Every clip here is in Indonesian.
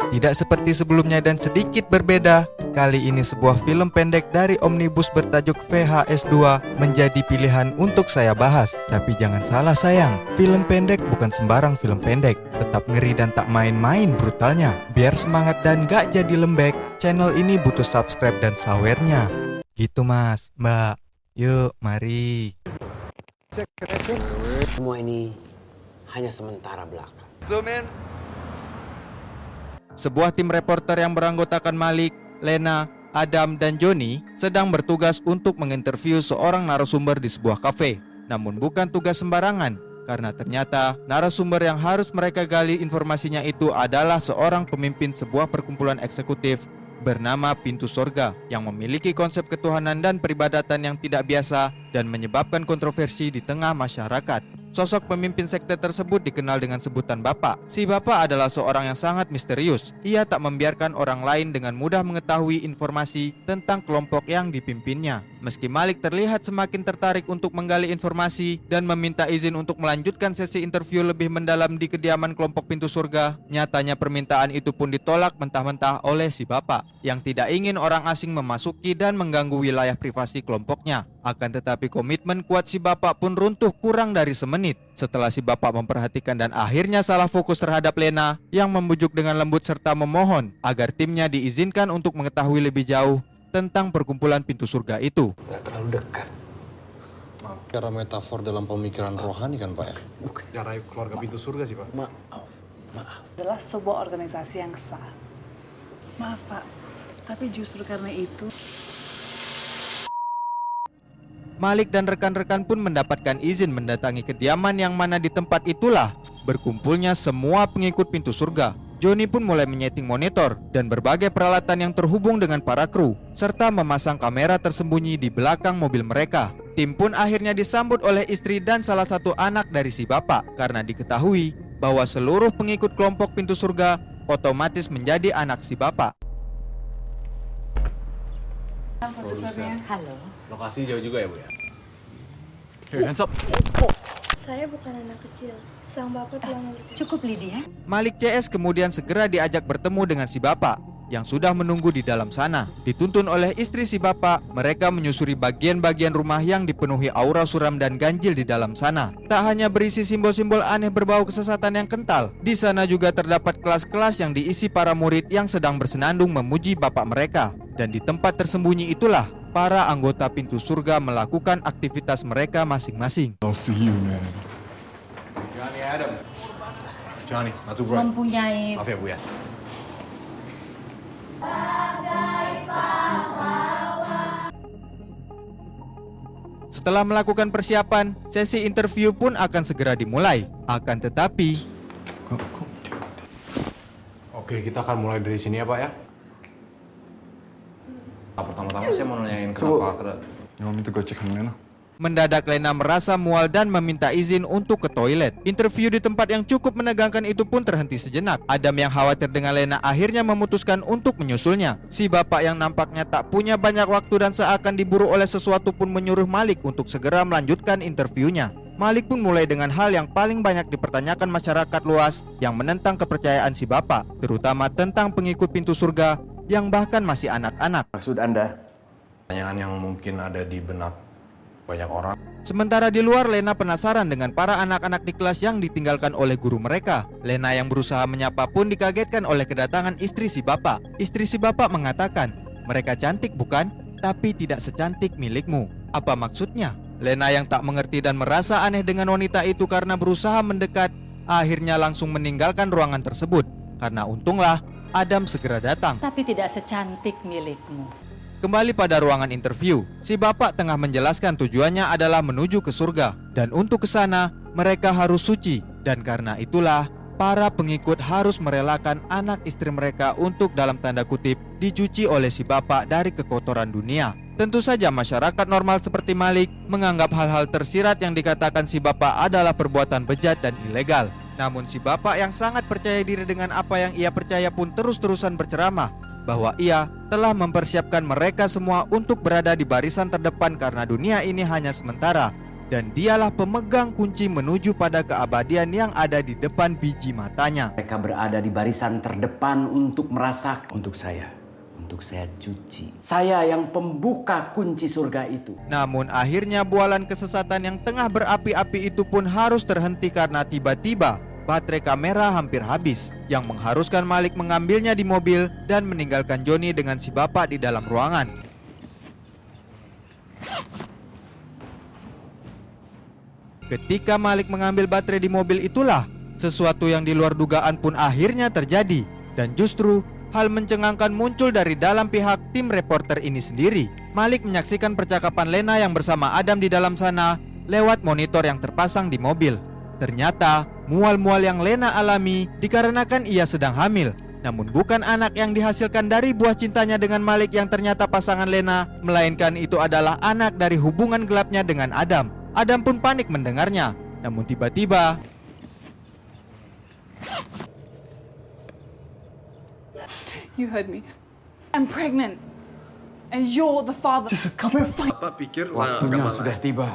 Tidak seperti sebelumnya dan sedikit berbeda, kali ini sebuah film pendek dari Omnibus bertajuk VHS 2 menjadi pilihan untuk saya bahas. Tapi jangan salah sayang, film pendek bukan sembarang film pendek. Tetap ngeri dan tak main-main brutalnya. Biar semangat dan gak jadi lembek, channel ini butuh subscribe dan sawernya. Gitu mas, mbak. Yuk, mari. Semua ini hanya sementara belaka. Sebuah tim reporter yang beranggotakan Malik, Lena, Adam, dan Joni sedang bertugas untuk menginterview seorang narasumber di sebuah kafe. Namun bukan tugas sembarangan, karena ternyata narasumber yang harus mereka gali informasinya itu adalah seorang pemimpin sebuah perkumpulan eksekutif bernama Pintu Sorga yang memiliki konsep ketuhanan dan peribadatan yang tidak biasa dan menyebabkan kontroversi di tengah masyarakat. Sosok pemimpin sekte tersebut dikenal dengan sebutan Bapak. Si Bapak adalah seorang yang sangat misterius. Ia tak membiarkan orang lain dengan mudah mengetahui informasi tentang kelompok yang dipimpinnya. Meski Malik terlihat semakin tertarik untuk menggali informasi dan meminta izin untuk melanjutkan sesi interview lebih mendalam di kediaman kelompok Pintu Surga, nyatanya permintaan itu pun ditolak mentah-mentah oleh si Bapak yang tidak ingin orang asing memasuki dan mengganggu wilayah privasi kelompoknya. Akan tetapi komitmen kuat si Bapak pun runtuh kurang dari semenit setelah si Bapak memperhatikan dan akhirnya salah fokus terhadap Lena yang membujuk dengan lembut serta memohon agar timnya diizinkan untuk mengetahui lebih jauh tentang perkumpulan Pintu Surga itu. Nggak terlalu dekat. Maaf, cara metafor dalam pemikiran rohani kan Pak ya? Bukan. Cara keluarga Pintu Surga sih Pak. Maaf. Adalah sebuah organisasi yang sah. Maaf Pak, tapi justru karena itu Malik dan rekan-rekan pun mendapatkan izin mendatangi kediaman yang mana di tempat itulah berkumpulnya semua pengikut Pintu Surga. Joni pun mulai menyeting monitor dan berbagai peralatan yang terhubung dengan para kru, serta memasang kamera tersembunyi di belakang mobil mereka. Tim pun akhirnya disambut oleh istri dan salah satu anak dari si Bapak karena diketahui bahwa seluruh pengikut kelompok Pintu Surga otomatis menjadi anak si Bapak. Halo. Lokasi jauh juga ya Bu ya? Saya bukan anak kecil. Sang bapak telah memberikan. Cukup Lydia. Malik CS kemudian segera diajak bertemu dengan si Bapak yang sudah menunggu di dalam sana. Dituntun oleh istri si Bapak, mereka menyusuri bagian-bagian rumah yang dipenuhi aura suram dan ganjil di dalam sana. Tak hanya berisi simbol-simbol aneh berbau kesesatan yang kental, di sana juga terdapat kelas-kelas yang diisi para murid yang sedang bersenandung memuji Bapak mereka. Dan di tempat tersembunyi itulah para anggota Pintu Surga melakukan aktivitas mereka masing-masing. Johnny Adam. Johnny, Matu Bro. Mempunyai Maaf ya Bu ya. Setelah melakukan persiapan, sesi interview pun akan segera dimulai. Akan tetapi, Oke, kita akan mulai dari sini ya Pak ya. Pertama-tama saya mau nanyain kenapa mendadak Lena merasa mual dan meminta izin untuk ke toilet. Interview di tempat yang cukup menegangkan itu pun terhenti sejenak. Adam yang khawatir dengan Lena akhirnya memutuskan untuk menyusulnya. Si Bapak yang nampaknya tak punya banyak waktu dan seakan diburu oleh sesuatu pun menyuruh Malik untuk segera melanjutkan interviewnya. Malik pun mulai dengan hal yang paling banyak dipertanyakan masyarakat luas yang menentang kepercayaan si Bapak, terutama tentang pengikut Pintu Surga yang bahkan masih anak-anak. Maksud Anda? Pertanyaan yang mungkin ada di benak banyak orang. Sementara di luar, Lena penasaran dengan para anak-anak di kelas yang ditinggalkan oleh guru mereka. Lena yang berusaha menyapa pun dikagetkan oleh kedatangan istri si Bapak. Istri si Bapak mengatakan, mereka cantik bukan? Tapi tidak secantik milikmu. Apa maksudnya? Lena yang tak mengerti dan merasa aneh dengan wanita itu karena berusaha mendekat, akhirnya langsung meninggalkan ruangan tersebut. Karena untunglah Adam segera datang. tapi tidak secantik milikmu. Kembali pada ruangan interview, si Bapak tengah menjelaskan tujuannya adalah menuju ke surga. Dan untuk ke sana, mereka harus suci. Dan karena itulah, para pengikut harus merelakan anak istri mereka untuk dalam tanda kutip dicuci oleh si Bapak dari kekotoran dunia. Tentu saja masyarakat normal seperti Malik menganggap hal-hal tersirat yang dikatakan si Bapak adalah perbuatan bejat dan ilegal. Namun si Bapak yang sangat percaya diri dengan apa yang ia percaya pun terus-terusan berceramah bahwa ia telah mempersiapkan mereka semua untuk berada di barisan terdepan karena dunia ini hanya sementara dan dialah pemegang kunci menuju pada keabadian yang ada di depan biji matanya. Mereka berada di barisan terdepan untuk merasakan. Untuk saya cuci. Saya yang pembuka kunci surga itu. Namun akhirnya bualan kesesatan yang tengah berapi-api itu pun harus terhenti karena tiba-tiba baterai kamera hampir habis, yang mengharuskan Malik mengambilnya di mobil dan meninggalkan Johnny dengan si bapak di dalam ruangan. Ketika Malik mengambil baterai di mobil itulah, sesuatu yang di luar dugaan pun akhirnya terjadi. Dan justru hal mencengangkan muncul dari dalam pihak tim reporter ini sendiri. Malik menyaksikan percakapan Lena yang bersama Adam di dalam sana lewat monitor yang terpasang di mobil. Ternyata mual-mual yang Lena alami dikarenakan ia sedang hamil, namun bukan anak yang dihasilkan dari buah cintanya dengan Malik yang ternyata pasangan Lena, melainkan itu adalah anak dari hubungan gelapnya dengan Adam. Adam pun panik mendengarnya, namun tiba-tiba You heard me. I'm pregnant. And you're the father. Waktunya sudah tiba.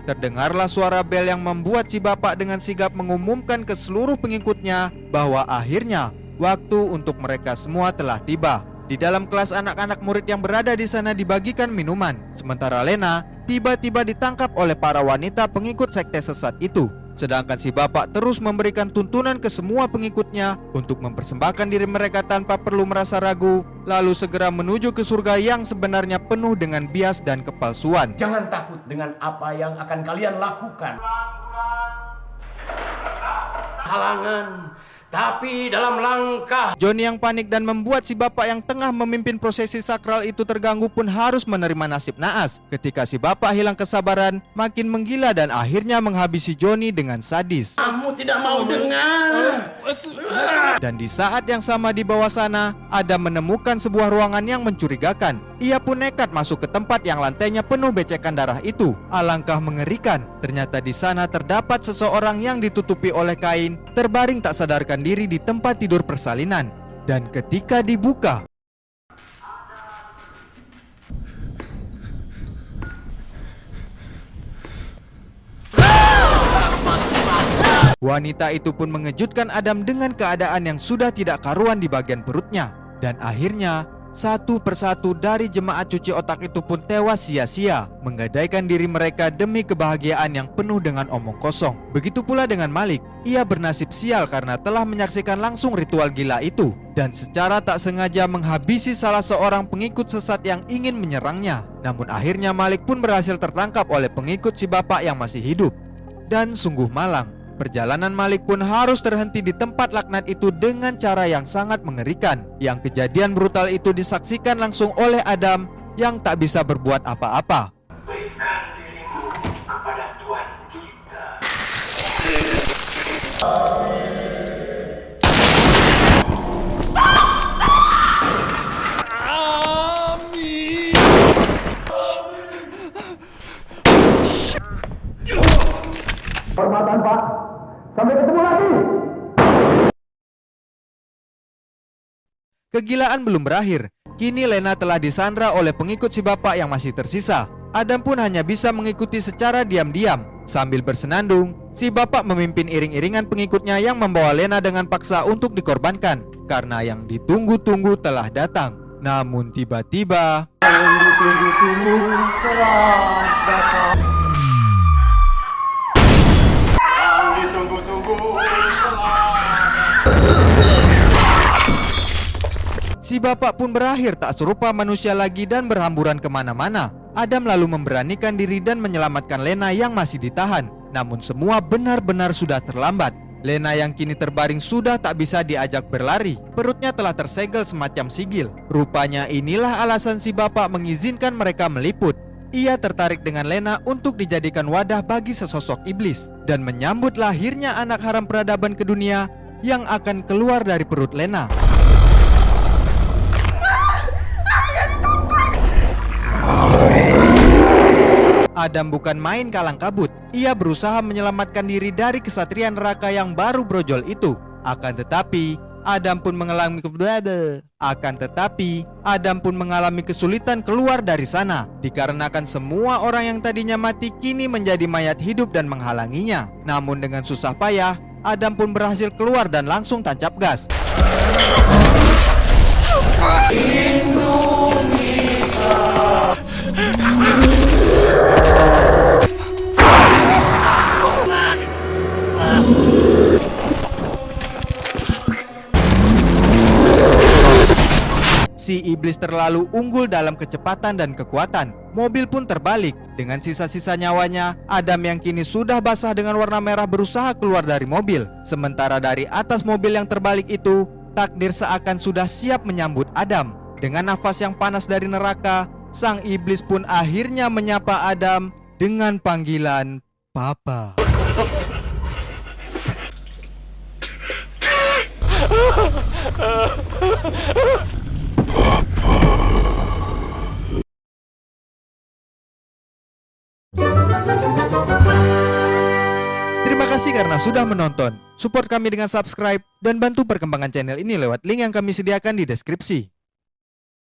terdengarlah suara bel yang membuat si bapak dengan sigap mengumumkan ke seluruh pengikutnya bahwa akhirnya waktu untuk mereka semua telah tiba. Di dalam kelas anak-anak murid yang berada di sana dibagikan minuman, sementara Lena tiba-tiba ditangkap oleh para wanita pengikut sekte sesat itu. Sedangkan si bapak terus memberikan tuntunan ke semua pengikutnya untuk mempersembahkan diri mereka tanpa perlu merasa ragu, lalu segera menuju ke surga yang sebenarnya penuh dengan bias dan kepalsuan. Jangan takut dengan apa yang akan kalian lakukan. Halangan, tapi dalam langkah. Johnny yang panik dan membuat si bapak yang tengah memimpin prosesi sakral itu terganggu pun harus menerima nasib naas. Ketika si bapak hilang kesabaran, makin menggila dan akhirnya menghabisi Johnny dengan sadis. Kamu tidak mau dengar. Dan di saat yang sama di bawah sana, Adam menemukan sebuah ruangan yang mencurigakan. Ia pun nekat masuk ke tempat yang lantainya penuh becekan darah itu. Alangkah mengerikan, ternyata di sana terdapat seseorang yang ditutupi oleh kain, terbaring tak sadarkan diri di tempat tidur persalinan. Dan ketika dibuka, wanita itu pun mengejutkan Adam dengan keadaan yang sudah tidak karuan di bagian perutnya. Dan akhirnya satu persatu dari jemaat cuci otak itu pun tewas sia-sia, menggadaikan diri mereka demi kebahagiaan yang penuh dengan omong kosong. Begitu pula dengan Malik, ia bernasib sial karena telah menyaksikan langsung ritual gila itu dan secara tak sengaja menghabisi salah seorang pengikut sesat yang ingin menyerangnya. Namun akhirnya Malik pun berhasil tertangkap oleh pengikut si bapak yang masih hidup. Dan sungguh malang, perjalanan Malik pun harus terhenti di tempat laknat itu dengan cara yang sangat mengerikan. Yang kejadian brutal itu disaksikan langsung oleh Adam yang tak bisa berbuat apa-apa. Berikan dirimu kepada Tuhan kita. Hormatan Pak. Sampai ketemu lagi. Kegilaan belum berakhir. Kini Lena telah disandra oleh pengikut si bapak yang masih tersisa. Adam pun hanya bisa mengikuti secara diam-diam. Sambil bersenandung, si bapak memimpin iring-iringan pengikutnya yang membawa Lena dengan paksa untuk dikorbankan. Karena yang ditunggu-tunggu telah datang. Namun tiba-tiba si bapak pun berakhir tak serupa manusia lagi dan berhamburan kemana-mana. Adam lalu memberanikan diri dan menyelamatkan Lena yang masih ditahan. Namun semua benar-benar sudah terlambat. Lena yang kini terbaring sudah tak bisa diajak berlari. Perutnya telah tersegel semacam sigil. Rupanya inilah alasan si bapak mengizinkan mereka meliput. Ia tertarik dengan Lena untuk dijadikan wadah bagi sesosok iblis dan menyambut lahirnya anak haram peradaban ke dunia yang akan keluar dari perut Lena. Adam bukan main kalang kabut. Ia berusaha menyelamatkan diri dari kesatria neraka yang baru brojol itu. Akan tetapi, Adam pun mengalami Akan tetapi, Adam pun mengalami kesulitan keluar dari sana dikarenakan semua orang yang tadinya mati kini menjadi mayat hidup dan menghalanginya. Namun dengan susah payah, Adam pun berhasil keluar dan langsung tancap gas. Si iblis terlalu unggul dalam kecepatan dan kekuatan. Mobil pun terbalik. Dengan sisa-sisa nyawanya, Adam yang kini sudah basah dengan warna merah berusaha keluar dari mobil. Sementara dari atas mobil yang terbalik itu, takdir seakan sudah siap menyambut Adam. Dengan nafas yang panas dari neraka, sang iblis pun akhirnya menyapa Adam dengan panggilan Papa. Terima kasih karena sudah menonton. Support kami dengan subscribe dan bantu perkembangan channel ini lewat link yang kami sediakan di deskripsi.